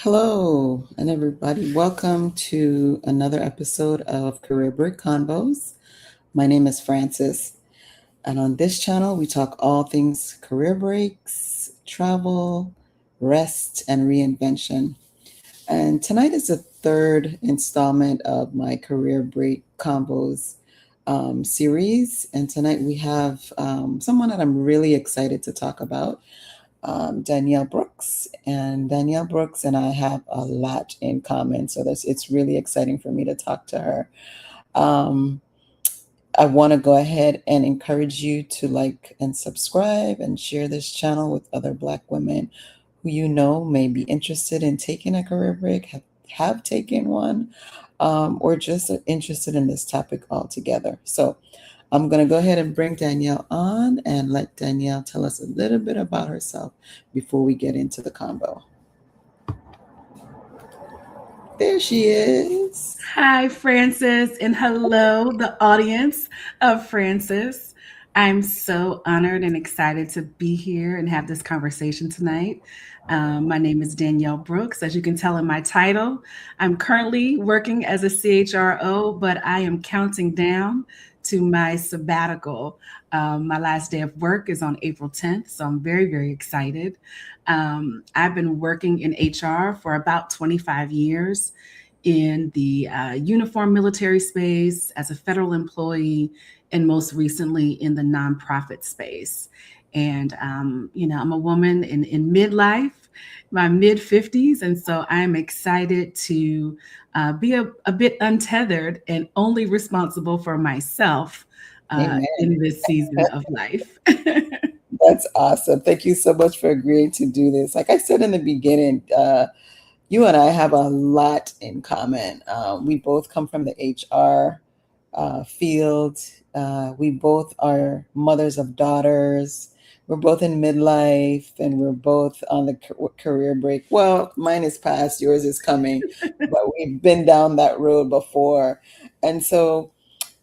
Hello, and everybody. Welcome to another episode of Career Break Convos. My name is Francis, and on this channel, we talk all things career breaks, travel, rest, and reinvention. And tonight is the third installment of my Career Break Convos series. And tonight we have someone that I'm really excited to talk about, Danielle Brooks, and Danielle Brooks and I have a lot in common. So it's really exciting for me to talk to her. Um, I want to go ahead and encourage you to like and subscribe and share this channel with other Black women who you know may be interested in taking a career break, have taken one, or just are interested in this topic altogether. So I'm going to go ahead and bring Danielle on and let Danielle tell us a little bit about herself before we get into the combo. There she is. Hi, Francis, and hello, the audience of Francis. I'm so honored and excited to be here and have this conversation tonight. My name is Danielle Brooks. As you can tell in my title, I'm currently working as a CHRO, but I am counting down to my sabbatical. My last day of work is on April 10th, so I'm very, very excited. I've been working in HR for about 25 years in the uniform military space, as a federal employee, and most recently in the nonprofit space. And, I'm a woman in midlife, my mid 50s. And so I'm excited to be a bit untethered and only responsible for myself Amen. in this season of life. That's awesome. Thank you so much for agreeing to do this. Like I said in the beginning, you and I have a lot in common. We both come from the HR field. We both are mothers of daughters. We're both in midlife and we're both on the career break. Well, mine is past, yours is coming, but we've been down that road before. And so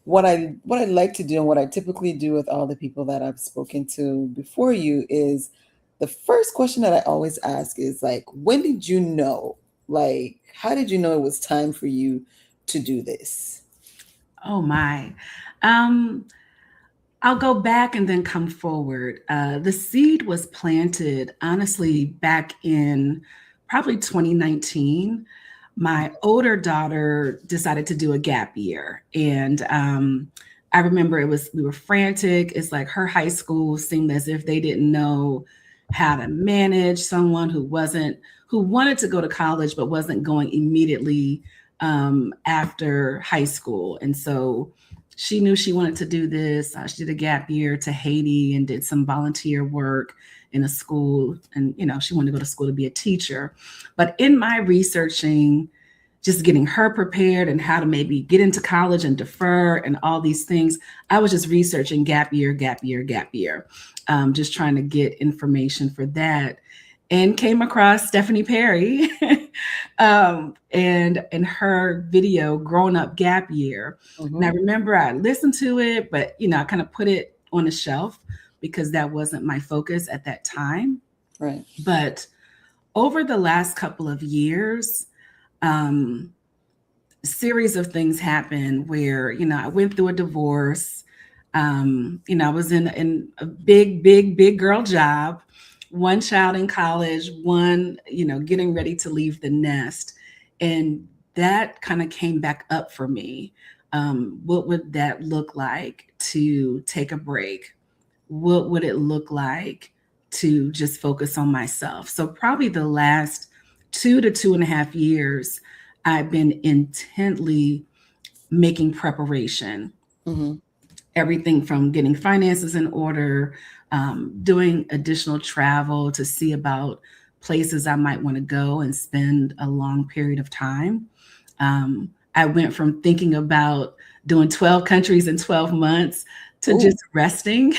what I like to do and what I typically do with all the people that I've spoken to before you is the first question that I always ask is like, when did you know? Like, how did you know it was time for you to do this? Oh, my. Um, I'll go back and then come forward. The seed was planted, honestly, back in probably 2019. My older daughter decided to do a gap year. And I remember we were frantic. It's like her high school seemed as if they didn't know how to manage someone who wanted to go to college, but wasn't going immediately after high school. And so she knew she wanted to do this. She did a gap year to Haiti and did some volunteer work in a school. And, she wanted to go to school to be a teacher. But in my researching, just getting her prepared and how to maybe get into college and defer and all these things, I was just researching gap year, just trying to get information for that. And came across Stephanie Perry and her video Grown Up Gap Year. And I Mm-hmm. remember I listened to it, but I kind of put it on a shelf because that wasn't my focus at that time. Right. But over the last couple of years, um, series of things happened where I went through a divorce. I was in a big girl job, one child in college, one getting ready to leave the nest, and that kind of came back up for me. What would that look like to take a break? What would it look like to just focus on myself? So probably the last 2 to 2.5 years, I've been intently making preparation. Mm-hmm. Everything from getting finances in order, doing additional travel to see about places I might want to go and spend a long period of time. I went from thinking about doing 12 countries in 12 months to Ooh. just resting.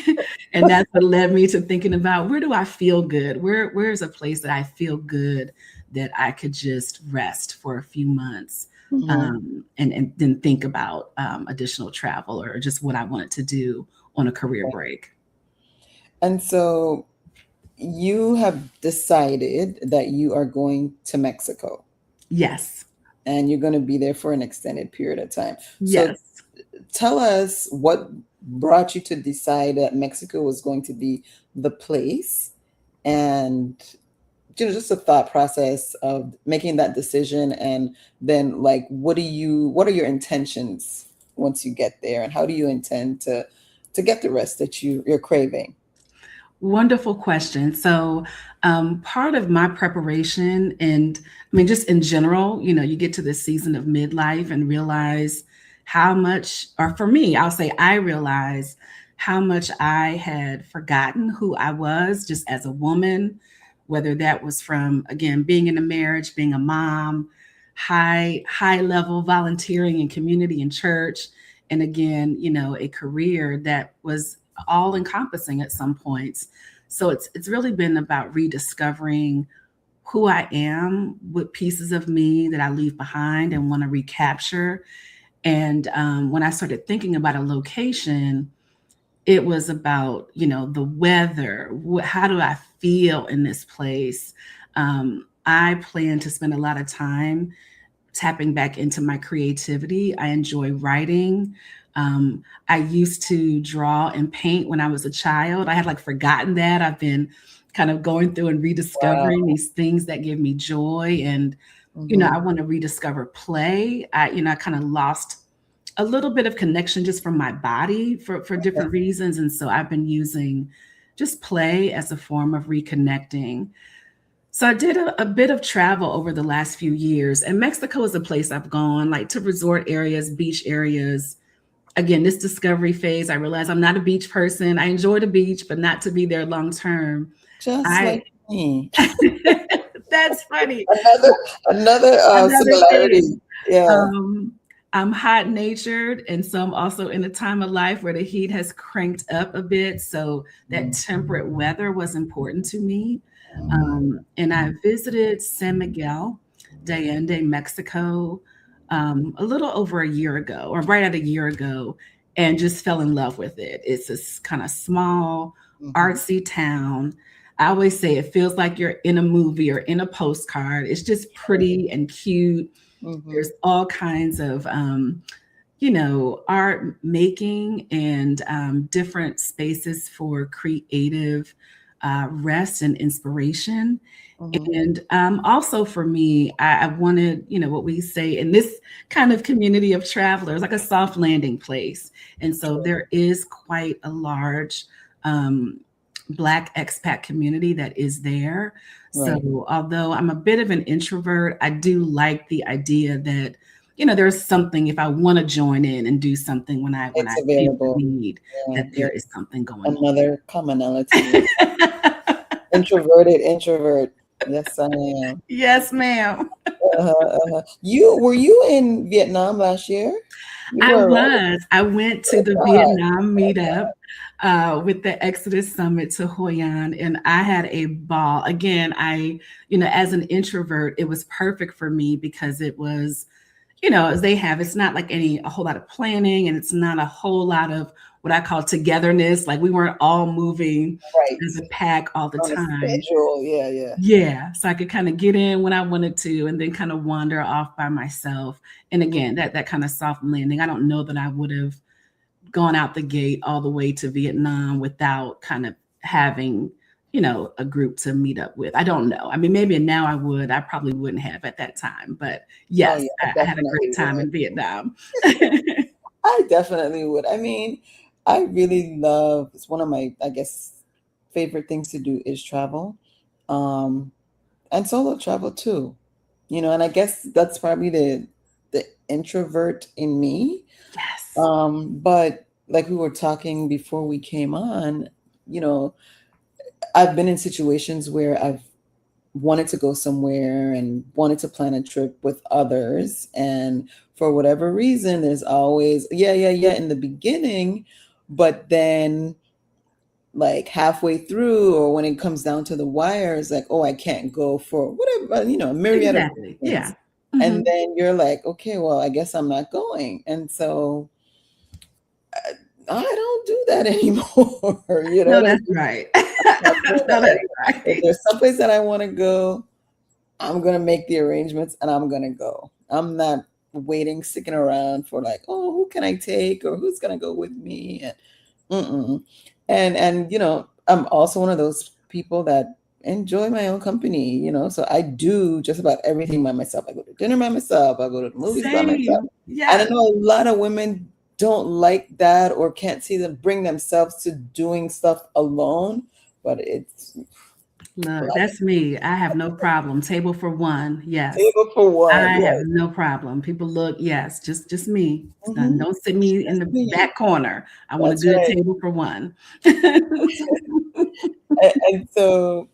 And that's what led me to thinking about, where do I feel good? Where's a place that I feel good that I could just rest for a few months, Mm-hmm. and then think about additional travel or just what I wanted to do on a career break. And so you have decided that you are going to Mexico Yes. and you're going to be there for an extended period of time. So Yes. tell us what brought you to decide that Mexico was going to be the place, and just a thought process of making that decision, and then like what are your intentions once you get there, and how do you intend to get the rest that you're craving? Wonderful question. So, part of my preparation, and I mean, just in general, you get to this season of midlife and realize how much, or for me, I'll say I realize how much I had forgotten who I was just as a woman, whether that was from, again, being in a marriage, being a mom, high level volunteering in community and church, and again, a career that was all encompassing at some points. So it's really been about rediscovering who I am, what pieces of me that I leave behind and want to recapture. And when I started thinking about a location, it was about the weather. How do I feel in this place? I plan to spend a lot of time tapping back into my creativity. I enjoy writing. I used to draw and paint when I was a child. I had like forgotten that. I've been kind of going through and Wow. rediscovering these things that give me joy. And, I Hmm. want to rediscover play. I kind of lost a little bit of connection just from my body for Okay. different reasons. And so I've been using just play as a form of reconnecting. So I did a bit of travel over the last few years, and Mexico is a place I've gone, like to resort areas, beach areas. Again, this discovery phase, I realized I'm not a beach person. I enjoy the beach, but not to be there long term. Just I like me. That's funny. Another Another similarity. thing. Yeah. Um, I'm hot natured, and so I'm also in a time of life where the heat has cranked up a bit. So that temperate weather was important to me. And I visited San Miguel de Allende, Mexico, a little over a year ago, or right at a year ago, and just fell in love with it. It's this kind of small, Hmm. artsy town. I always say it feels like you're in a movie or in a postcard. It's just pretty and cute. Hmm. There's all kinds of art making and different spaces for creative rest and inspiration. Hmm. And also for me, I wanted, what we say in this kind of community of travelers, like a soft landing place. And so True. there is quite a large um, Black expat community that is there. Right. So although I'm a bit of an introvert, I do like the idea that there's something if I want to join in and do something when I It's feel the available. need, Yeah, that yeah. there is something going Another commonality. on. Introverted introvert. Yes, I am. Yes, ma'am. You were you in Vietnam last year? You I were, right? was. I went to the God. Vietnam meetup with the Exodus Summit to Hoi An, and I had a ball. Again, as an introvert, it was perfect for me because it was, as they have, it's not like a whole lot of planning, and it's not a whole lot of what I call togetherness. Like we weren't all moving Right. as a pack all the On a time. schedule. Yeah, yeah. Yeah, so I could kind of get in when I wanted to and then kind of wander off by myself. And again, that kind of soft landing. I don't know that I would have gone out the gate all the way to Vietnam without kind of having, a group to meet up with. I don't know. I mean, maybe now I would. I probably wouldn't have at that time. But Oh yes, yeah, I I had a great definitely time would. in Vietnam. I definitely would. I mean, I really love, it's one of my, I guess, favorite things to do is travel. Um, and solo travel too. And I guess that's probably the introvert in me. Yes. But like we were talking before we came on, you know, I've been in situations where I've wanted to go somewhere and wanted to plan a trip with others. And for whatever reason, there's always, yeah, yeah, yeah, in the beginning. But then, like halfway through, or when it comes down to the wire, it's like, oh, I can't go for whatever, a myriad of Exactly. Yeah. reasons. And Hmm. then you're like, okay, well, I guess I'm not going. And so I don't do that anymore. You know No, what I that's mean? right. That's what No, that's if right. there's someplace that I want to go, I'm gonna make the arrangements and I'm gonna go. I'm not waiting, sticking around for like, oh, who can I take or who's gonna go with me? And mm-mm. And I'm also one of those people that enjoy my own company, so I do just about everything by myself. I go to dinner by myself, I go to the movies by myself. Same. And I Yes. know a lot of women don't like that or can't see them bring themselves to doing stuff alone, but it's Look, like that's me. I have no problem. Table for one. Yes. table for one. I have Yes. no problem. People look, yes, just me. Hmm. Don't sit me in Just the me. back corner. I want a That's good right. table for one. And so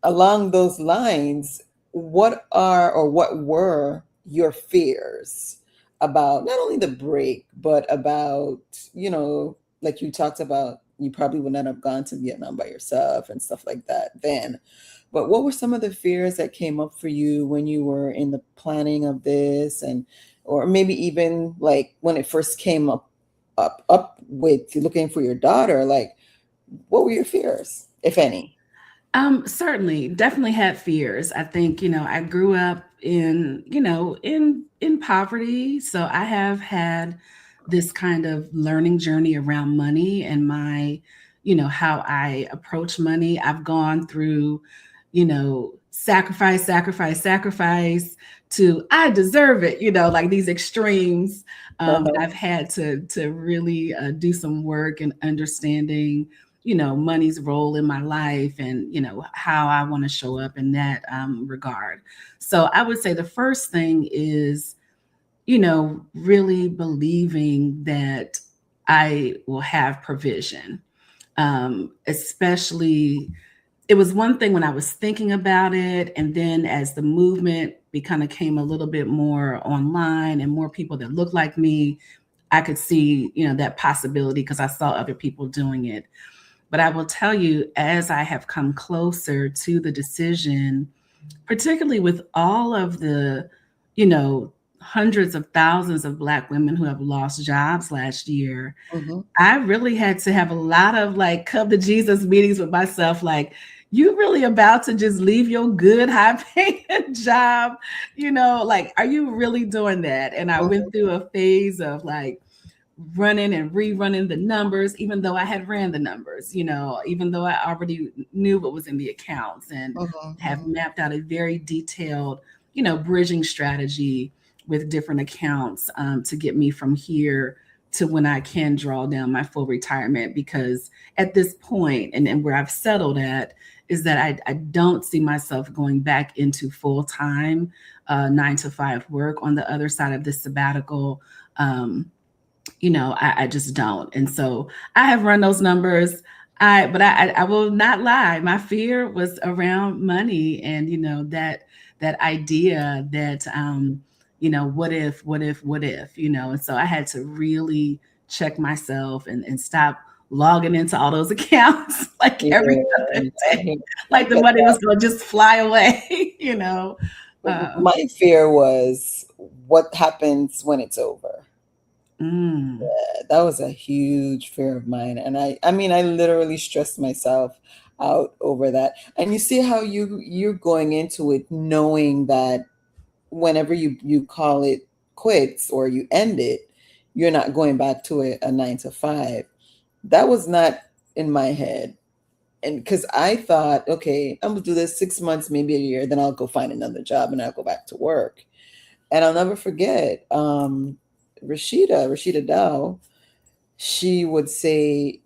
along those lines, what are or what were your fears about not only the break, but about, like you talked about, you probably would not have gone to Vietnam by yourself and stuff like that then. But what were some of the fears that came up for you when you were in the planning of this and or maybe even like when it first came up with looking for your daughter, like what were your fears, if any? Certainly, definitely had fears. I think, I grew up in poverty, so I have had this kind of learning journey around money and how I approach money. I've gone through, sacrifice, sacrifice, sacrifice to I deserve it, like these extremes. But Uh-huh. I've had to really do some work and understanding money's role in my life and how I want to show up in that regard. So I would say the first thing is really believing that I will have provision. Especially it was one thing when I was thinking about it, and then as the movement kind of came a little bit more online and more people that look like me, I could see that possibility because I saw other people doing it. But I will tell you, as I have come closer to the decision, particularly with all of the, you know, hundreds of thousands of Black women who have lost jobs last year, Mhm. I really had to have a lot of like come to Jesus meetings with myself. Like, you really about to just leave your good, high paying job? Like, are you really doing that? And I went Mhm. through a phase of like, running and rerunning the numbers, even though I had ran the numbers, even though I already knew what was in the accounts and Mhm. have Mhm. mapped out a very detailed, bridging strategy with different accounts to get me from here to when I can draw down my full retirement. Because at this point, and where I've settled at, is that I don't see myself going back into full time 9 to 5 work on the other side of this sabbatical. I just don't. And so I have run those numbers. But I will not lie. My fear was around money and that idea that what if, and so I had to really check myself and stop logging into all those accounts like Yeah, every other I day, hear I like the get money that. was going to just fly away. My fear was what happens when it's over. Mm. That was a huge fear of mine, and I mean, I literally stressed myself out over that. And you see how you're going into it knowing that whenever you call it quits or you end it, you're not going back to a 9 to 5. That was not in my head. And because I thought, okay, I'm gonna do this 6 months, maybe a year, then I'll go find another job and I'll go back to work. And I'll never forget, Rashida Dow, she would say,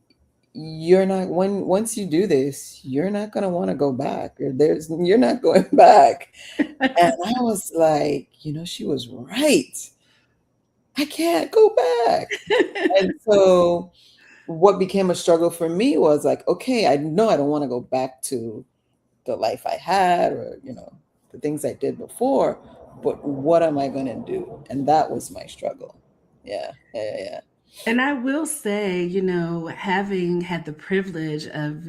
you're not once you do this, you're not gonna want to go back. Or you're not going back. And I was like, she was right. I can't go back. And so what became a struggle for me was like, okay, I know I don't want to go back to the life I had or, the things I did before, but what am I going to do? And that was my struggle. Yeah. Yeah. Yeah. And I will say, having had the privilege of,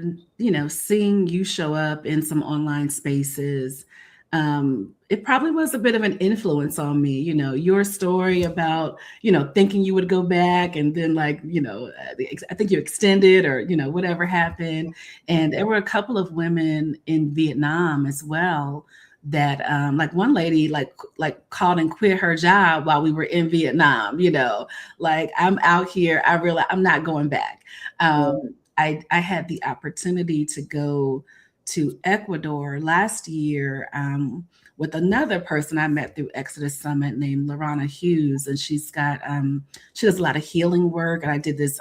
seeing you show up in some online spaces, it probably was a bit of an influence on me. Your story about, thinking you would go back and then like, I think you extended or, whatever happened. And there were a couple of women in Vietnam as well that like one lady like called and quit her job while we were in Vietnam, like I'm out here, I realize I'm not going back. Yeah. I had the opportunity to go to Ecuador last year with another person I met through Exodus Summit named Lorana Hughes, and she does a lot of healing work, and I did this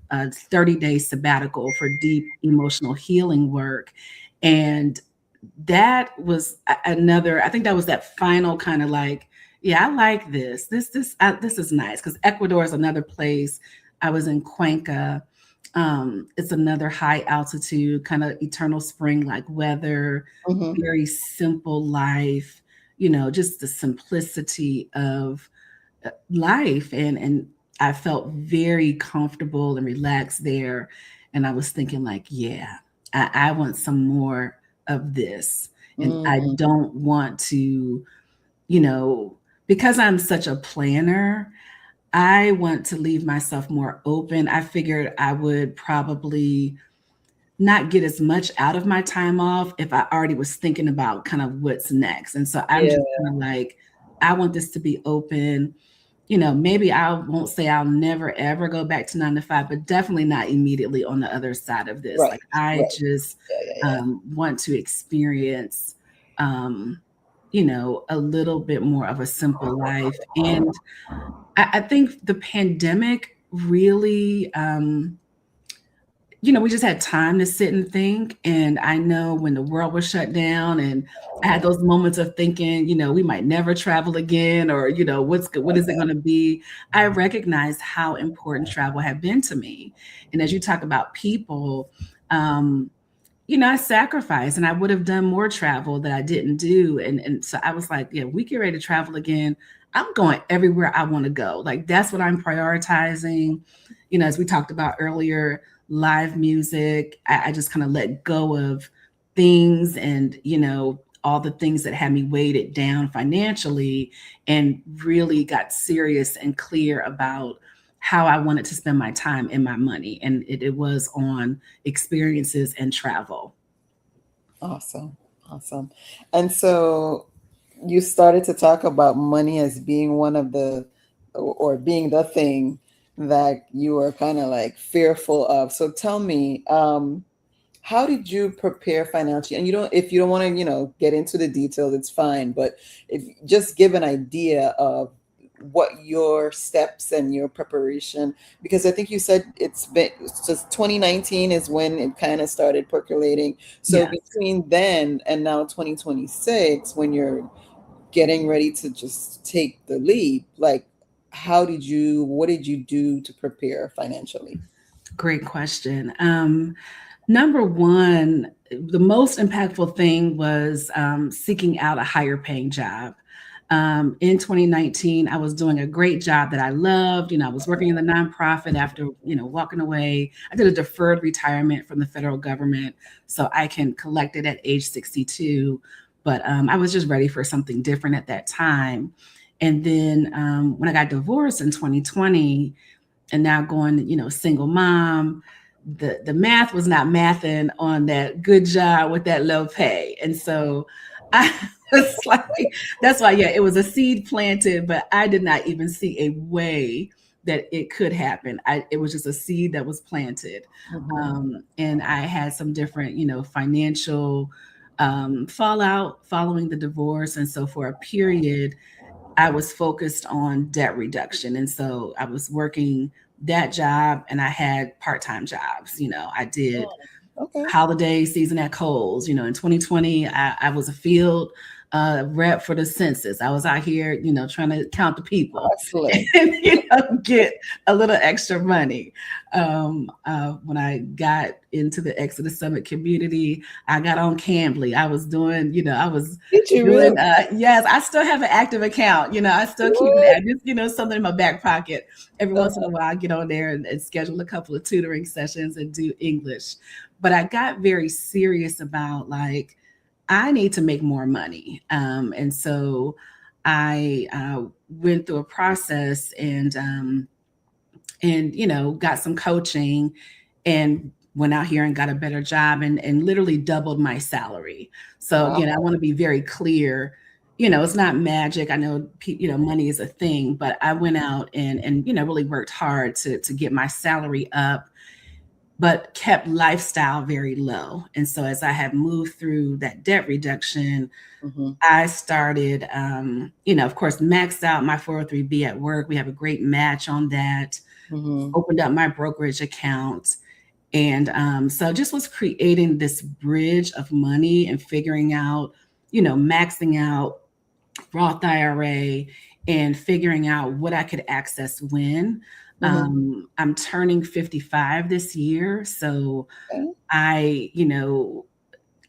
30-day sabbatical for deep emotional healing work, and that was another. I think that was that final kind of like, yeah, I like this. This is nice because Ecuador is another place. I was in Cuenca. It's another high altitude, kind of eternal spring like weather, Mm-hmm. very simple life, just the simplicity of life. And I felt very comfortable and relaxed there. And I was thinking, like, yeah, I want some more of this. And I Mm-hmm. don't want to, you know, because I'm such a planner, I want to leave myself more open. I figured I would probably not get as much out of my time off if I already was thinking about kind of what's next. And so I'm Yeah. just kind of like, I want this to be open. Maybe I won't say I'll never ever go back to 9 to 5, but definitely not immediately on the other side of this. Right. Like I Right. just Yeah. Yeah. Yeah. want to experience, um, a little bit more of a simple life. And I think the pandemic really, we just had time to sit and think. And I know when the world was shut down and I had those moments of thinking, we might never travel again, or, what is it going to be? I recognized how important travel had been to me. And as you talk about people, um, I sacrificed and I would have done more travel that I didn't do. And so I was like, yeah, we get ready to travel again. I'm going everywhere I want to go. Like that's what I'm prioritizing. As we talked about earlier, live music. I just kind of let go of things and, all the things that had me weighted down financially and really got serious and clear about how I wanted to spend my time and my money. And it was on experiences and travel. Awesome. Awesome. And so you started to talk about money as being one of the, or being the thing that you were kind of like fearful of. So tell me, how did you prepare financially? And if you don't want to, get into the details, it's fine. But if just give an idea of what your steps and your preparation, because I think you said it's been just 2019 is when it kind of started percolating. So Yes. between then and now 2026, when you're getting ready to just take the leap, like what did you do to prepare financially? Great question. Number one, the most impactful thing was seeking out a higher paying job. In 2019, I was doing a great job that I loved. I was working in the nonprofit after, walking away. I did a deferred retirement from the federal government so I can collect it at age 62. But I was just ready for something different at that time. And then when I got divorced in 2020, and now going, single mom, the math was not mathing on that good job with that low pay. And so I was like, that's why, yeah, it was a seed planted, but I did not even see a way that it could happen. It was just a seed that was planted. Mhm. And I had some different, financial fallout following the divorce. And so for a period, I was focused on debt reduction. And so I was working that job and I had part-time jobs. I did Oh, okay. holiday season at Kohl's. In 2020, I was a field rep for the census. I was out here, trying to count the people Excellent. and, get a little extra money. When I got into the Exodus Summit community, I got on Cambly. I was doing, I was Did you doing, really? yes, I still have an active account. I still keep it What? active, something in my back pocket. Every once in Uh, a while, I get on there and schedule a couple of tutoring sessions and do English. But I got very serious about like, I need to make more money. And so I went through a process and got some coaching and went out here and got a better job and literally doubled my salary. So Wow. again, I want to be very clear. It's not magic. I know, money is a thing, but I went out and really worked hard to get my salary up, but kept lifestyle very low. And so as I have moved through that debt reduction, Mm-hmm. I started, of course, maxed out my 403B at work. We have a great match on that. Mm-hmm. Opened up my brokerage account. And so just was creating this bridge of money and figuring out, maxing out Roth IRA and figuring out what I could access when. Mm-hmm. I'm turning 55 this year. So Okay. I,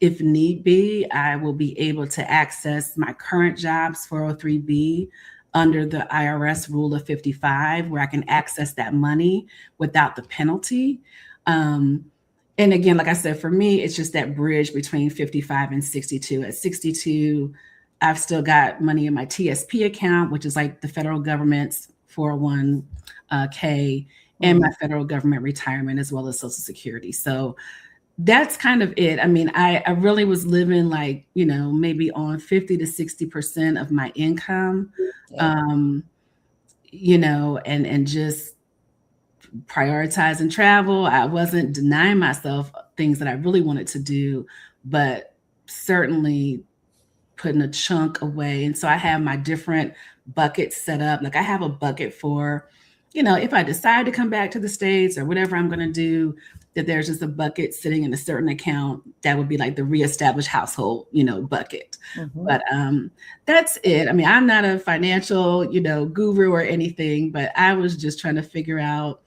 if need be, I will be able to access my current job's 403B under the IRS rule of 55, where I can access that money without the penalty. Um, and again, like I said, for me, it's just that bridge between 55 and 62. At 62, I've still got money in my TSP account, which is like the federal government's 401k, and Mm-hmm. my federal government retirement, as well as Social Security. So that's kind of it. I mean, I really was living like, maybe on 50 to 60% of my income, Yeah. um, and just prioritizing travel. I wasn't denying myself things that I really wanted to do, but certainly putting a chunk away. And so I have my different buckets set up. Like I have a bucket for, if I decide to come back to the States or whatever I'm going to do, that there's just a bucket sitting in a certain account that would be like the reestablished household, bucket. Mm-hmm. But that's it. I mean, I'm not a financial, guru or anything, but I was just trying to figure out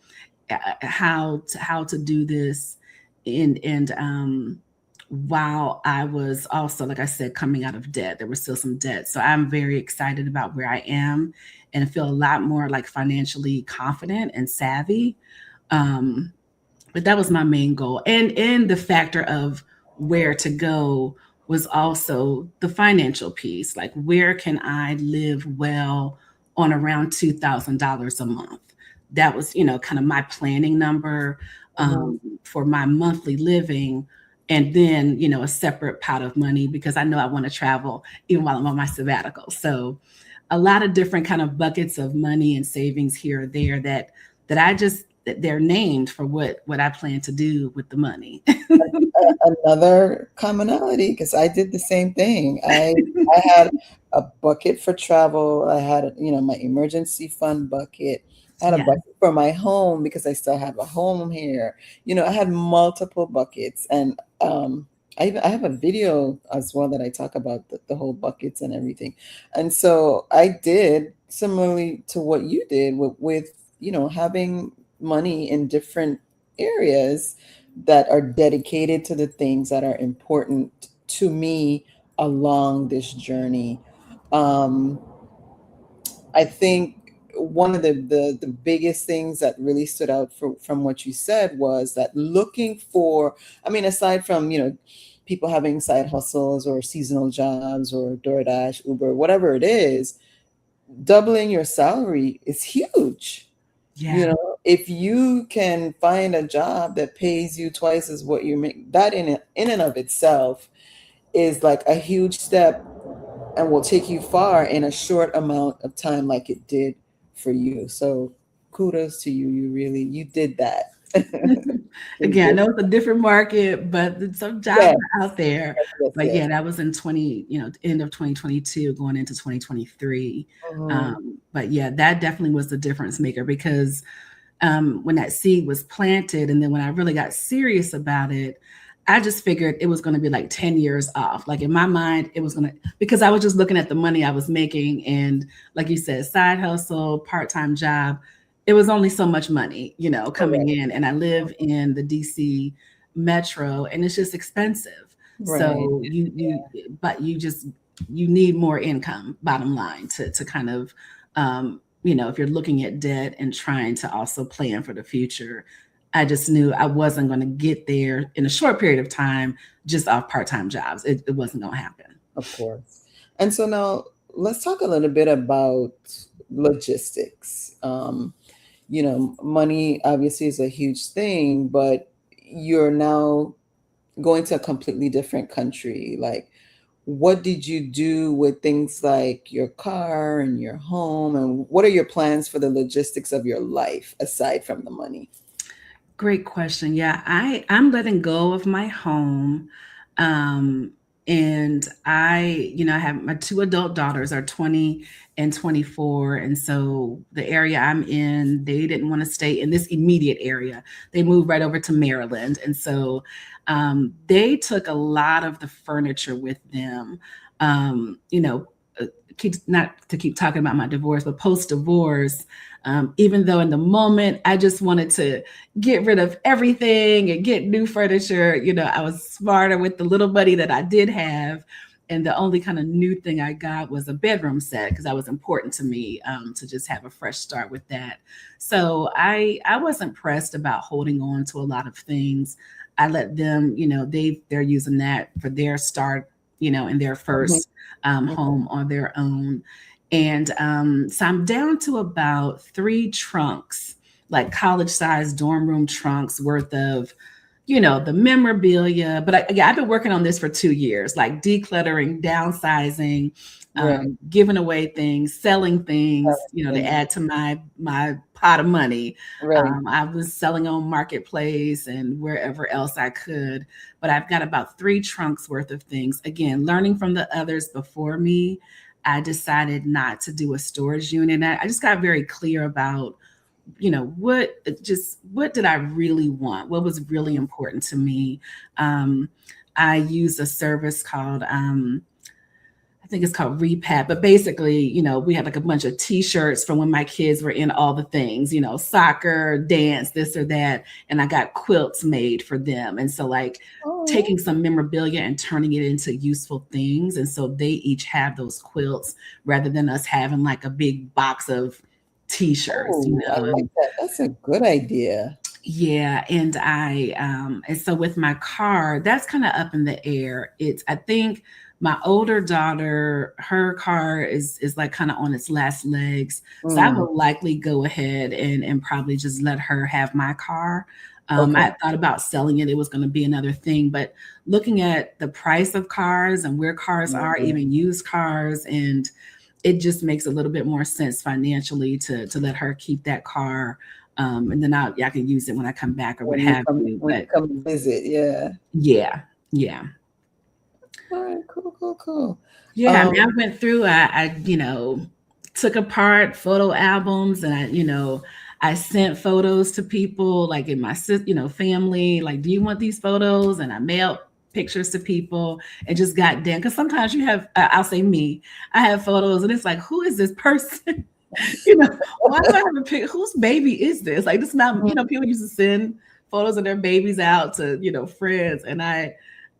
how to do this and while I was also, like I said, coming out of debt. There was still some debt. So I'm very excited about where I am and I feel a lot more like financially confident and savvy. But that was my main goal. And the factor of where to go was also the financial piece. Like where can I live well on around $2,000 a month? That was, kind of my planning number Mm-hmm. for my monthly living. And then, a separate pot of money because I know I want to travel even while I'm on my sabbatical. So a lot of different kind of buckets of money and savings here or there that I just that they're named for what I plan to do with the money. Another commonality, because I did the same thing. I had a bucket for travel. I had, my emergency fund bucket. I had a Yeah. bucket for my home because I still have a home here. I had multiple buckets, and I have a video as well that I talk about the whole buckets and everything. And so I did similarly to what you did with having money in different areas that are dedicated to the things that are important to me along this journey. Um, I think one of the biggest things that really stood out from what you said was that looking for, I mean, aside from, people having side hustles or seasonal jobs or DoorDash, Uber, whatever it is, doubling your salary is huge. Yeah. If you can find a job that pays you twice as what you make, that in and of itself is like a huge step and will take you far in a short amount of time, like it did for you. So kudos to you. You did that. In Again, I this- know it's a different market, but some jobs yes, are out there. yes, But yes. yeah, that was in end of 2022, going into 2023. Mhm. But yeah, that definitely was the difference maker because when that seed was planted, and then when I really got serious about it, I just figured it was going to be like 10 years off. Like in my mind, it was going to, because I was just looking at the money I was making. And like you said, side hustle, part time job, it was only so much money, coming Correct. in. And I live in the DC metro and it's just expensive. Right. So but you need more income, bottom line, to kind of, if you're looking at debt and trying to also plan for the future, I just knew I wasn't going to get there in a short period of time just off part-time jobs. It wasn't going to happen. Of course. And so now let's talk a little bit about logistics. Money obviously is a huge thing, but you're now going to a completely different country. Like, what did you do with things like your car and your home? And what are your plans for the logistics of your life aside from the money? Great question. Yeah, I'm letting go of my home. Um, and I have my two adult daughters are 20 and 24. And so the area I'm in, they didn't want to stay in this immediate area. They moved right over to Maryland. And so they took a lot of the furniture with them. Um, you know, keep not to keep talking about my divorce, but post divorce, even though in the moment I just wanted to get rid of everything and get new furniture, I was smarter with the little money that I did have. And the only kind of new thing I got was a bedroom set because that was important to me, to just have a fresh start with that. So I wasn't pressed about holding on to a lot of things. I let them, they're using that for their start, in their Mhm. first home on their own. And so I'm down to about 3 trunks, like college size dorm room trunks worth of, the memorabilia. But I've been working on this for 2 years, like decluttering, downsizing, Right. giving away things, selling things, to Things. add to my pot of money. Right. I was selling on Marketplace and wherever else I could. But I've got about 3 trunks worth of things. Again, learning from the others before me, I decided not to do a storage unit. I just got very clear about, what did I really want? What was really important to me? Um, I use a service called, I think it's called Repap, but basically, we had like a bunch of t-shirts from when my kids were in all the things, soccer, dance, this or that. And I got quilts made for them. And so like Oh, taking some memorabilia and turning it into useful things. And so they each have those quilts rather than us having like a big box of t-shirts, I like and that. That's a good idea. yeah, and so with my car, that's kind of up in the air. I think my older daughter, her car is like kind of on its last legs. So I Mm, will likely go ahead and probably just let her have my car. okay. I thought about selling it. It was going to be another thing, but looking at the price of cars and where cars are, Mhm. even used cars, and it just makes a little bit more sense financially to let her keep that car. And then I can use it when I come back or what have you. When you But come visit, yeah. yeah, yeah, All right, cool, cool, cool. yeah. I mean, I Um, went through. I took apart photo albums, and I sent photos to people like in my family. Like, do you want these photos? And I mailed pictures to people and just got down because sometimes you have. I'll say me. I have photos, and it's like, who is this person? Why do I have a pic? Whose baby is this? Like, this not, people used to send photos of their babies out to, friends. And I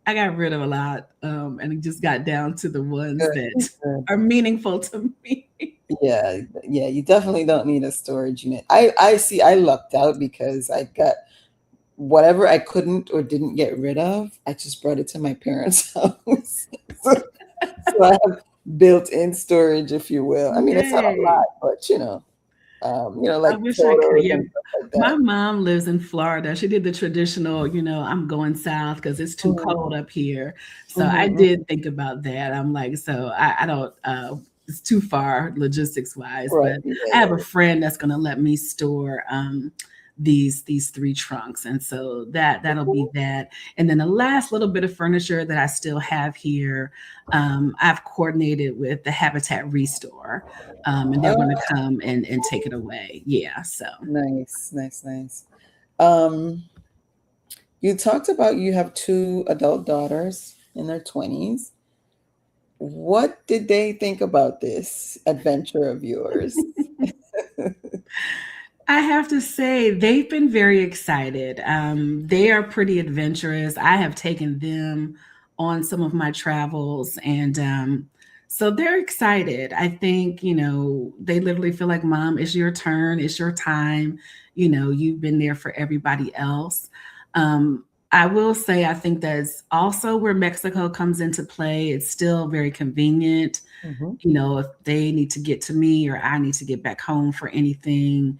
got rid of a lot. And it just got down to the ones good, that good. are meaningful to me. Yeah, yeah, you definitely don't need a storage unit. I see I lucked out because I got whatever I couldn't or didn't get rid of, I just brought it to my parents' house. So, so I have built-in storage, if you will. I mean, it's not a Yay. lot, but I like wish I could. photos Yeah. and stuff like My that. mom lives in Florida. She did the traditional, I'm going south because it's too Mhm, cold up here. So mhm, I mhm. did think about that. I'm like, so I don't, it's too far logistics wise, Right. but Yeah, I have yeah, a friend that's going to let me store, these 3 trunks. And so that'll be yeah. that. And then the last little bit of furniture that I still have here, I've coordinated with the Habitat Restore, and they're going to Oh, come and take it away. Yeah. So. nice, nice, nice. Um, you talked about you have two adult daughters in their 20s. What did they think about this adventure of yours? I have to say, they've been very excited. They are pretty adventurous. I have taken them on some of my travels, and So they're excited. I think, they literally feel like, Mom, it's your turn, it's your time. You've been there for everybody else. Um, I will say, I think that's also where Mexico comes into play. It's still very convenient. Mm-hmm. If they need to get to me or I need to get back home for anything,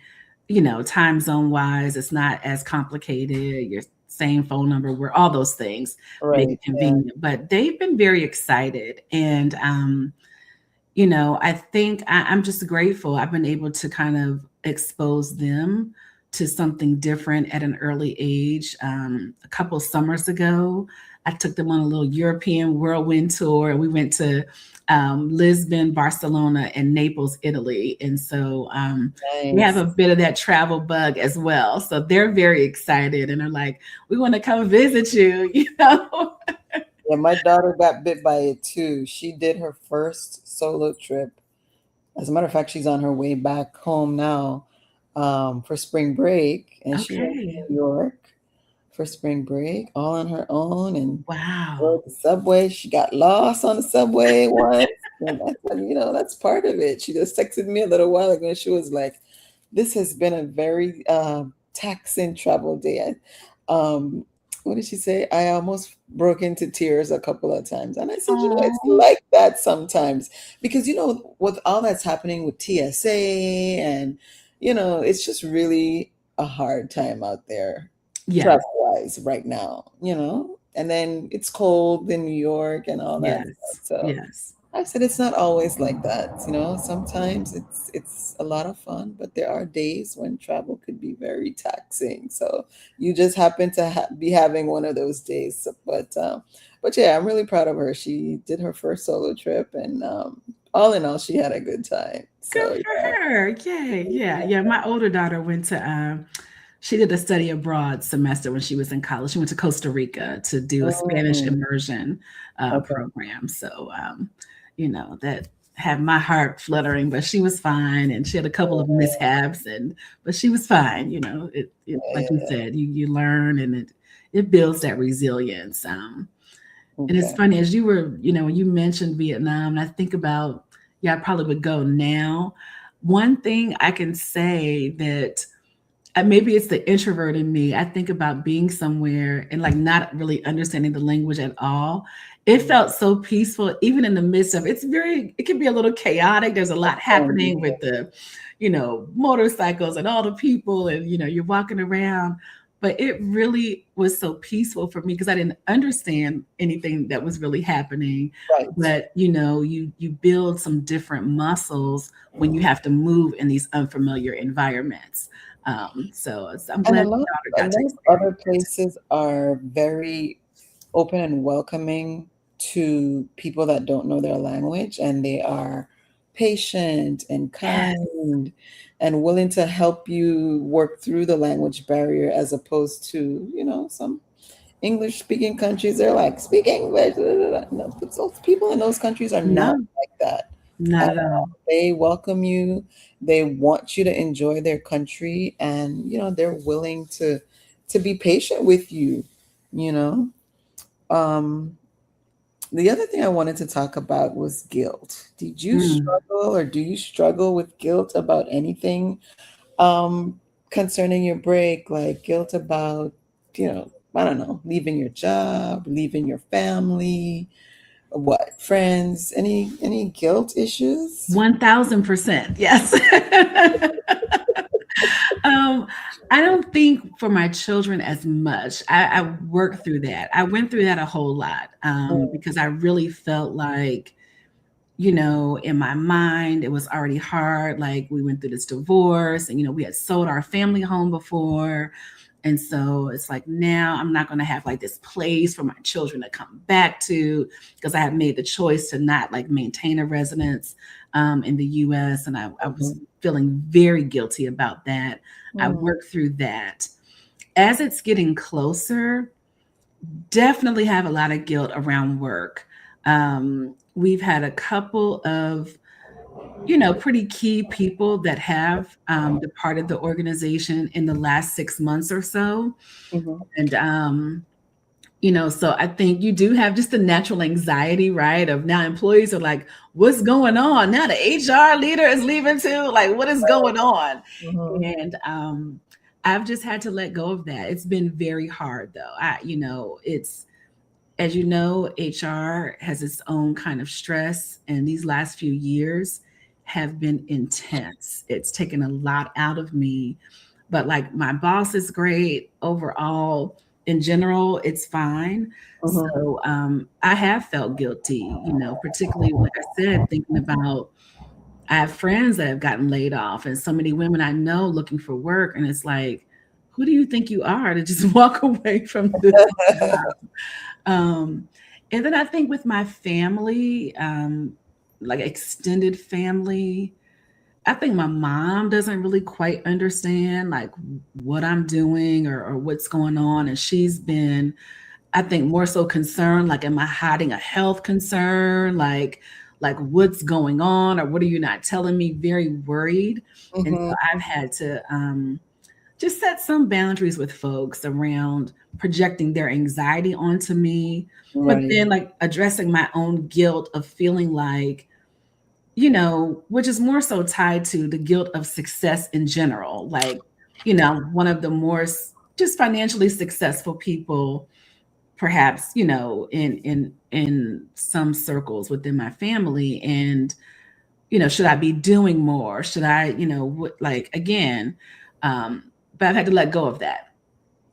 time zone wise, it's not as complicated. Your same phone number, where all those things make it Right. Yeah. convenient. But they've been very excited. And, I think I'm just grateful. I've been able to kind of expose them to something different at an early age. A couple summers ago, I took them on a little European whirlwind tour. We went to Lisbon, Barcelona, and Naples, Italy. And so we have Nice. a bit of that travel bug as well. So they're very excited and are like, we want to come visit you, Yeah, my daughter got bit by it too. She did her first solo trip. As a matter of fact, she's on her way back home now for spring break, and she went to Okay. New York for spring break all on her own and Wow. rode the subway. She got lost on the subway once. And I said, that's part of it. She just texted me a little while ago and she was like, this has been a very taxing travel day. What did she say? I almost broke into tears a couple of times. And I said, it's Oh, like that sometimes because, with all that's happening with TSA and, it's just really a hard time out there yes, travel wise right now, and then it's cold in New York and all that stuff. yes, So yes. I said it's not always like that, Sometimes it's a lot of fun, but there are days when travel could be very taxing. So you just happen to be having one of those days. But yeah, I'm really proud of her. She did her first solo trip, and all in all, she had a good time. Good So yeah. for her. Yay. Yeah. Yeah. My older daughter went to, she did a study abroad semester when she was in college. She went to Costa Rica to do a Spanish Mm, immersion okay. program. So, that had my heart fluttering, but she was fine. And she had a couple of mishaps, but she was fine. It Yeah, like yeah, you yeah. said, you learn and it builds that resilience. And it's Okay. funny as you were, when you mentioned Vietnam, and I think about, yeah, I probably would go now. One thing I can say that maybe it's the introvert in me. I think about being somewhere and like not really understanding the language at all. It Mm, felt so peaceful, even in the midst of it can be a little chaotic. There's a lot happening yeah. with the, motorcycles and all the people, and you're walking around. But it really was so peaceful for me because I didn't understand anything that was really happening. Right. But you build some different muscles when you have to move in these unfamiliar environments. I'm And glad your daughter a got to lot of other experience it. places are very open and welcoming to people that don't know their language, and they are patient and Yes. kind and willing to help you work through the language barrier as opposed to, some English speaking countries. They're like, speak English. No, but those people in those countries are not No, like that not at at all. all. They welcome you. They want you to enjoy their country, and they're willing to be patient with you. You know. Um, the other thing I wanted to talk about was guilt. Did you Mm. struggle, or do you struggle with guilt about anything um, concerning your break? Like guilt about, I don't know, leaving your job, leaving your family, what friends? Any guilt issues? 1000%. Yes. um, I don't think for my children as much. I worked through that. I went through that a whole lot because I really felt like, in my mind, it was already hard. Like we went through this divorce and, we had sold our family home before. And so it's like now I'm not going to have like this place for my children to come back to because I have made the choice to not like maintain a residence in the US. And I was Mhm. feeling very guilty about that. I Mm, worked through that. As it's getting closer, definitely have a lot of guilt around work. We've had a couple of pretty key people that have departed the organization in the last 6 months or so. mhm. And So I think you do have just the natural anxiety, right? Of now employees are like, what's going on? Now the HR leader is leaving too. Like, what is going on? Mm-hmm. And I've just had to let go of that. It's been very hard though. It's, as you know, HR has its own kind of stress, and these last few years have been intense. It's taken a lot out of me, but like my boss is great overall. In general, it's fine. Mm-hmm. So I have felt guilty, particularly like I said, thinking about I have friends that have gotten laid off, and so many women I know looking for work, and it's like, who do you think you are to just walk away from this job? Um, and then I think with my family, like extended family, I think my mom doesn't really quite understand like what I'm doing or what's going on. And she's been, I think, more so concerned, like, am I hiding a health concern? Like what's going on or what are you not telling me? Very worried. And so Mm-hmm. I've had to just set some boundaries with folks around projecting their anxiety onto me, but Right. then like addressing my own guilt of feeling like, which is more so tied to the guilt of success in general. Like, one of the more just financially successful people, perhaps, in some circles within my family. And, should I be doing more? Should I, like again, um, but I've had to let go of that.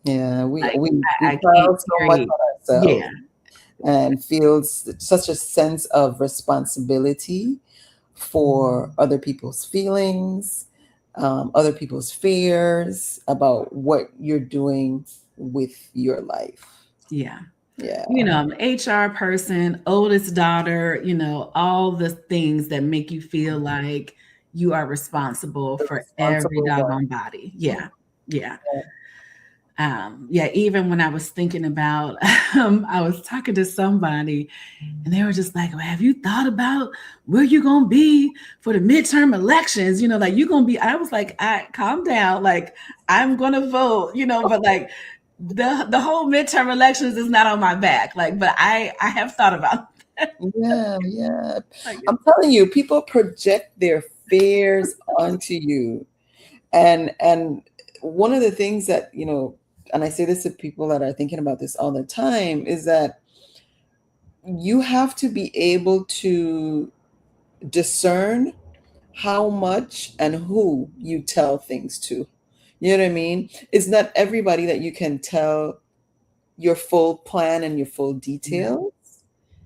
Yeah, we Like we we I can't pile so much carry, on yeah, ourselves and feels such a sense of responsibility for other people's feelings, other people's fears about what you're doing with your life. yeah. Yeah, I'm an HR person, oldest daughter, all the things that make you feel like you are responsible the for every responsible one. doggone body. Yeah. Yeah. Yeah. Yeah, even when I was thinking about, I was talking to somebody and they were just like, well, have you thought about where you're going to be for the midterm elections? Like you're going to be, I was like, calm down. Like I'm going to vote, but like the whole midterm elections is not on my back. Like, but I have thought about that. Yeah, yeah. Like, I'm telling you, people project their fears onto you. And one of the things that, and I say this to people that are thinking about this all the time, is that you have to be able to discern how much and who you tell things to. You know what I mean? It's not everybody that you can tell your full plan and your full yeah. details.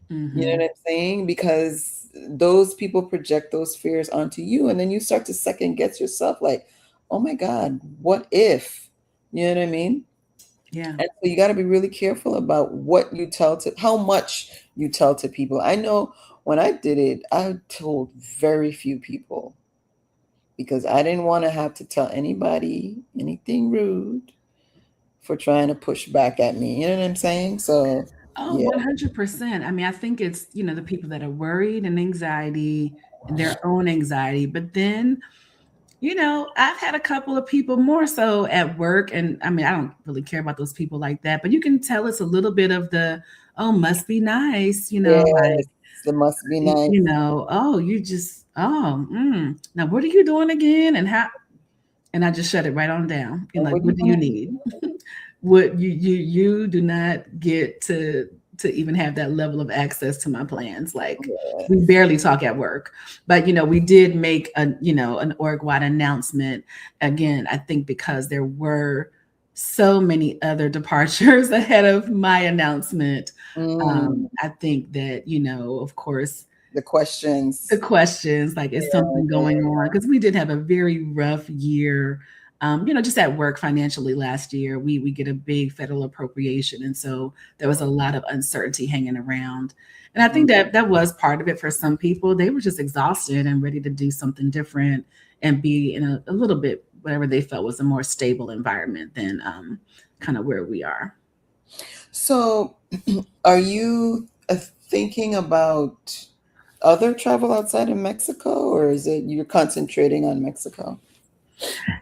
You know Hmm. what I'm saying? Because those people project those fears onto you, and then you start to second guess yourself, like, oh my God, what if? You know what I mean? Yeah. And so you got to be really careful about what you tell to, how much you tell to people. I know when I did it, I told very few people because I didn't want to have to tell anybody anything rude for trying to push back at me. You know what I'm saying? So, Oh, yeah. 100%. I mean, I think it's, the people that are worried and anxiety and their own anxiety. But then, I've had a couple of people more so at work. And I mean, I don't really care about those people like that, but you can tell it's a little bit of the, oh, must be nice, like, Yes, it must be nice. oh, you just, oh, now what are you doing again? And how, and I just shut it right on down. And And like, what you what do you gonna need? What you do not get to even have that level of access to my plans. Like do? we barely talk at work, but we did make an org wide announcement. Again, I think because there were so many other departures ahead of my announcement. Mm, I think that of course the the questions. questions, like, is Yeah, something going on? Because we did have a very rough year, just at work financially last year. We get a big federal appropriation, and so there was a lot of uncertainty hanging around. And I yeah. think that that was part of it for some people. They were just exhausted and ready to do something different and be in a little bit whatever they felt was a more stable environment than kind of where we are. So, are you thinking about other travel outside of Mexico, or is it you're concentrating on Mexico?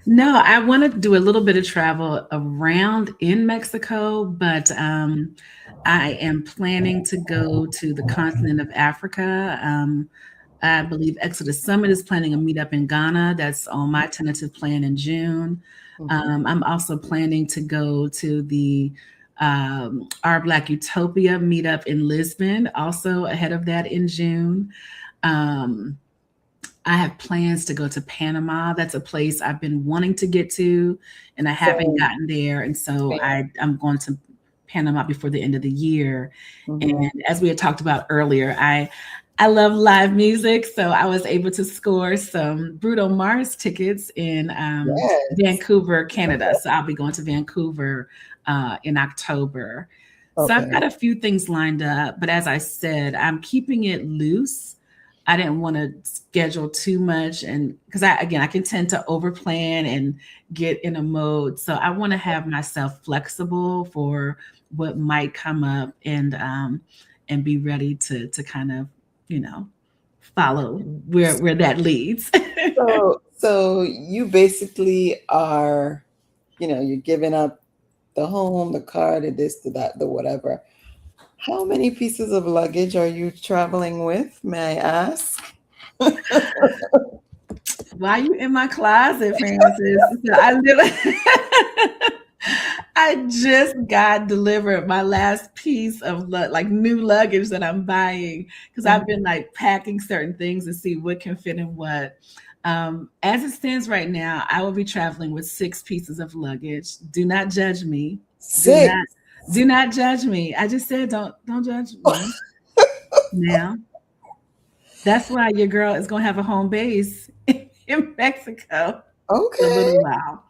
No, I want to do a little bit of travel around in Mexico, but I am planning to go to the continent of Africa. I believe Exodus Summit is planning a meetup in Ghana. That's on my tentative plan in June. Mhm. I'm also planning to go to the Our Black Utopia meetup in Lisbon, also ahead of that in June. Um, I have plans to go to Panama. That's a place I've been wanting to get to, and I haven't Same, gotten there. And so same. I'm going to Panama before the end of the year. Mhm. And as we had talked about earlier, I love live music, so I was able to score some Bruno Mars tickets in Yes. Vancouver, Canada. So I'll be going to Vancouver in October. So I've Okay. got a few things lined up, but as I said, I'm keeping it loose. I didn't want to schedule too much, and because I can tend to overplan and get in a mode. So I want to have myself flexible for what might come up, and be ready to kind of, you know, follow where that leads. So you basically are, you're giving up the home, the car, the this, the that, the whatever. How many pieces of luggage are you traveling with, may I ask? Why you in my closet, Francis? So I just got delivered my last piece of like new luggage that I'm buying because I've Mhm. been like packing certain things to see what can fit in what. As it stands right now, I will be traveling with 6 pieces of luggage. Do not judge me. Do Six. not do not judge me. I just said don't judge me now. That's why your girl is gonna have a home base in Mexico for a Okay. little while.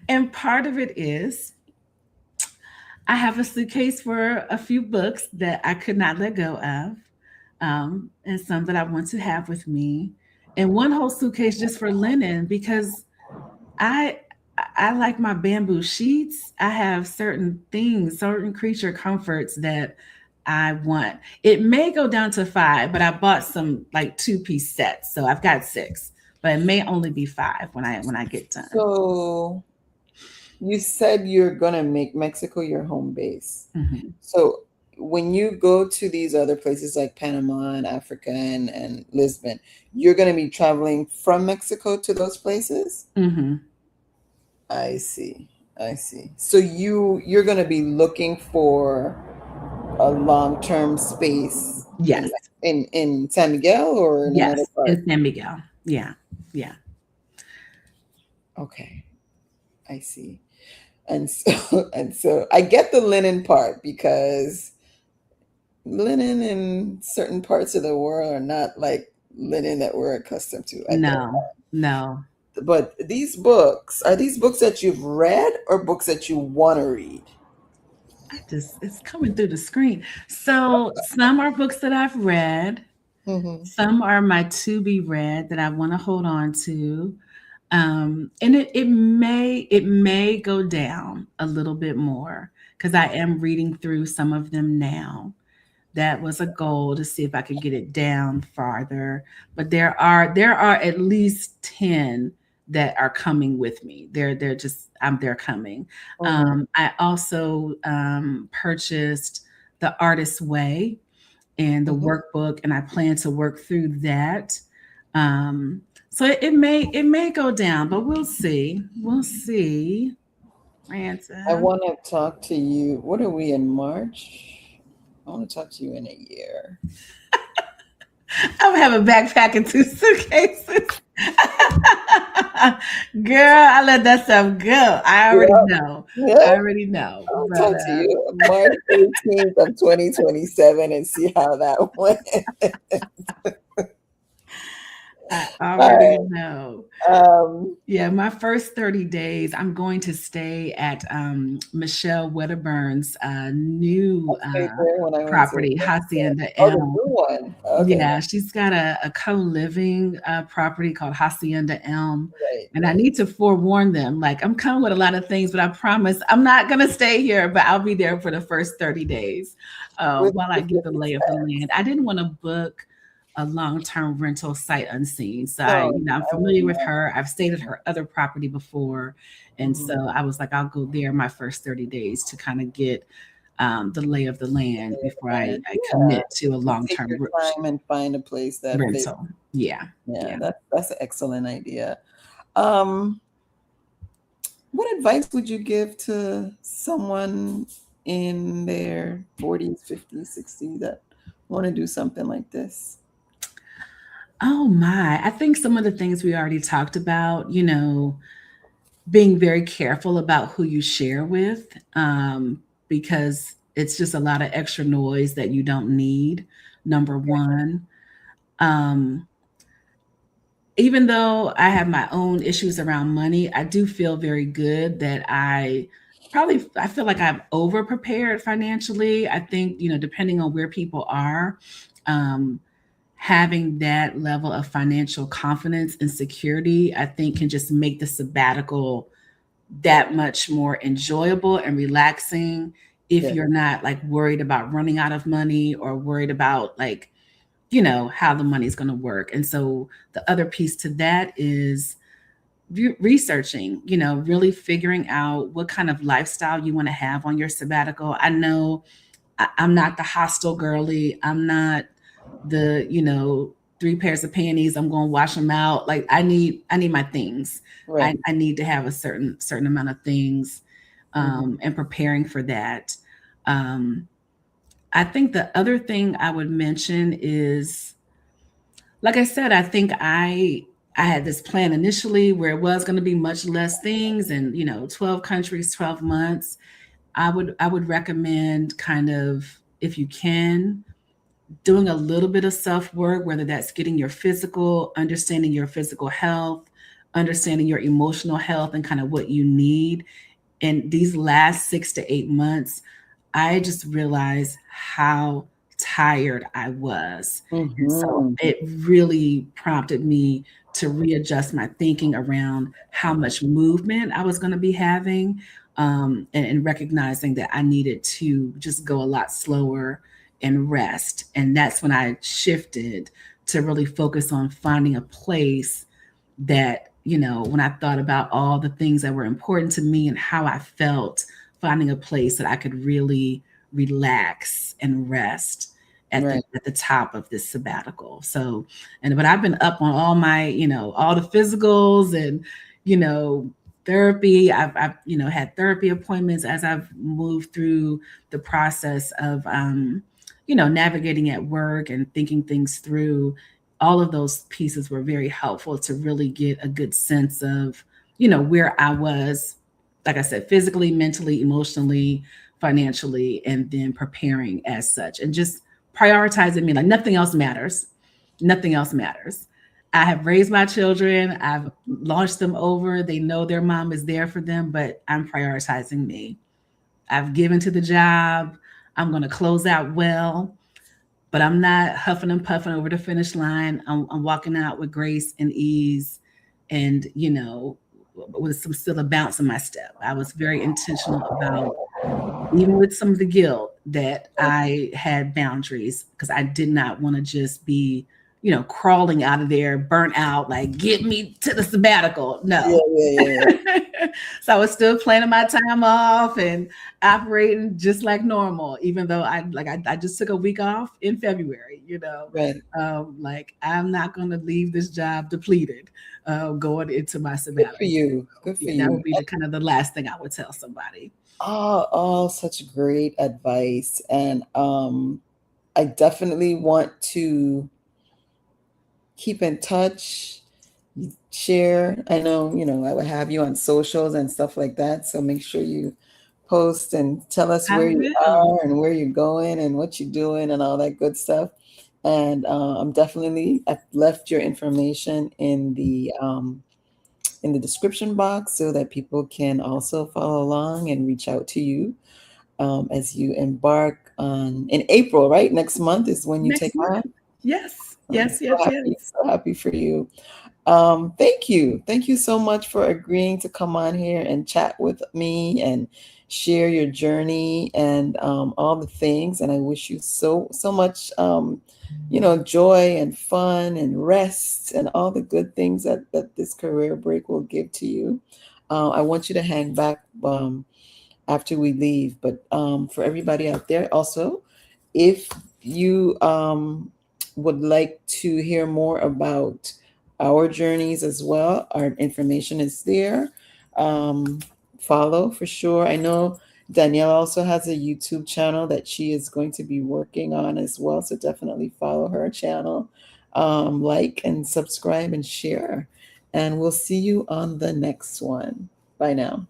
And part of it is I have a suitcase for a few books that I could not let go of, and some that I want to have with me, and one whole suitcase just for linen because I I like my bamboo sheets. I have certain things, certain creature comforts that I want. It may go down to 5, but I bought some like 2-piece sets, so I've got 6, but it may only be 5 when I get done. So you said you're gonna make Mexico your home base. Mhm. So when you go to these other places like Panama and Africa and Lisbon, you're gonna be traveling from Mexico to those places? Mhm. I see. I see. So you're gonna be looking for a long-term space in Yes. in San Miguel or in another Yes. part? In San Miguel. Yeah. Yeah. Okay, I see. And so and so I get the linen part because linen in certain parts of the world are not like linen that we're accustomed to. I get No. No. that. But these books, are these books that you've read or books that you want to read? It's coming through the screen. So some are books that I've read. Hmm. Some are my to be read that I want to hold on to. And it may go down a little bit more because I am reading through some of them now. That was a goal to see if I could get it down farther. But there are at least 10 that are coming with me. They're coming. Hmm. I also purchased The Artist's Way and the Hmm. workbook, and I plan to work through that. So it may go down, but we'll see. We'll see. I Ransom. want to talk to you. What are we in March? I want to talk to you in a year. I'm gonna have a backpack and 2 suitcases. Girl, I let that stuff go. I already Yeah, know. I yeah. already know. I'll But talk to you March 18th of 2027 and see how that went. I All already right. know. Um, Yeah, my first 30 days, I'm going to stay at Michelle Wedderburn's new stayed there when I went to property, Hacienda oh, the Elm. new one. Okay. Yeah, she's got a co-living property called Hacienda Elm. Right, And I right. need to forewarn them, like I'm coming with a lot of things, but I promise I'm not gonna stay here, but I'll be there for the first 30 days With while I get with the the lay of the pets. land. I didn't want to book a long-term rental sight unseen. So Oh, I'm I would familiar with love. her. I've stayed at her other property before. And so Mhm. I was like, I'll go there my first 30 days to kind of get the lay of the land before I, And I yeah, commit to a you take long-term your time and find a place that fits. rental. Yeah. Yeah, Yeah. that's an excellent idea. Um, what advice would you give to someone in their 40s, 50s, 60s that want to do something like this? Oh my. I think some of the things we already talked about, being very careful about who you share with, because it's just a lot of extra noise that you don't need. Number one, um, even though I have my own issues around money, I do feel very good that I feel like I'm over prepared financially. I think, depending on where people are, um, having that level of financial confidence and security, I think can just make the sabbatical that much more enjoyable and relaxing if Yeah, you're not like worried about running out of money or worried about like, how the money's going to work. And so the other piece to that is researching, really figuring out what kind of lifestyle you want to have on your sabbatical. I know I'm not the hostel girly. I'm not the, three pairs of panties. I'm going to wash them out. Like I need my things. I, right. I need to have a certain amount of things, Mhm. and preparing for that. Um, I think the other thing I would mention is, like I said, I think I had this plan initially where it was going to be much less things and 12 countries, 12 months. I would recommend kind of, if you can, doing a little bit of self work, whether that's getting your physical, understanding your physical health, understanding your emotional health, and kind of what you need. And these last 6 to 8 months, I just realized how tired I was. And so Mhm. it really prompted me to readjust my thinking around how much movement I was going to be having, and recognizing that I needed to just go a lot slower and rest. And that's when I shifted to really focus on finding a place that, when I thought about all the things that were important to me and how I felt, finding a place that I could really relax and rest at the Right. at the top of this sabbatical. So, but I've been up on all my, all the physicals and, you know, therapy. I've had therapy appointments as I've moved through the process of navigating at work and thinking things through. All of those pieces were very helpful to really get a good sense of, where I was, like I said, physically, mentally, emotionally, financially, and then preparing as such and just prioritizing me. Like nothing else matters. Nothing else matters. I have raised my children, I've launched them over. They know their mom is there for them, but I'm prioritizing me. I've given to the job. I'm going to close out well, but I'm not huffing and puffing over the finish line. I'm walking out with grace and ease and, with some still a bounce in my step. I was very intentional about, even with some of the guilt, that I had boundaries because I did not want to just be, crawling out of there, burnt out, like, get me to the sabbatical. Yeah, No. yeah, yeah. So I was still planning my time off and operating just like normal, even though I just took a week off in February, Right. like I'm not going to leave this job depleted, going into my Good for sabbatical. you. So, Good for yeah, that you. would be the kind of the last thing I would tell somebody. All such great advice. And I definitely want to keep in touch, share. I know, I would have you on socials and stuff like that. So make sure you post and tell us I where you will. are and where you're going and what you're doing and all that good stuff. And I've left your information in the description box so that people can also follow along and reach out to you as you embark on in April, right? Next month is when you take Next month. off. Yes, I'm yes, yes, yes. so happy for you. Thank you. Thank you so much for agreeing to come on here and chat with me and share your journey and all the things. And I wish you so much, joy and fun and rest and all the good things that this career break will give to you. I want you to hang back after we leave. But for everybody out there, also, if you would like to hear more about our journeys as well, our information is there. Um, Follow for sure. I know Danielle also has a YouTube channel that she is going to be working on as well. So definitely follow her channel, like and subscribe and share. And we'll see you on the next one. Bye now.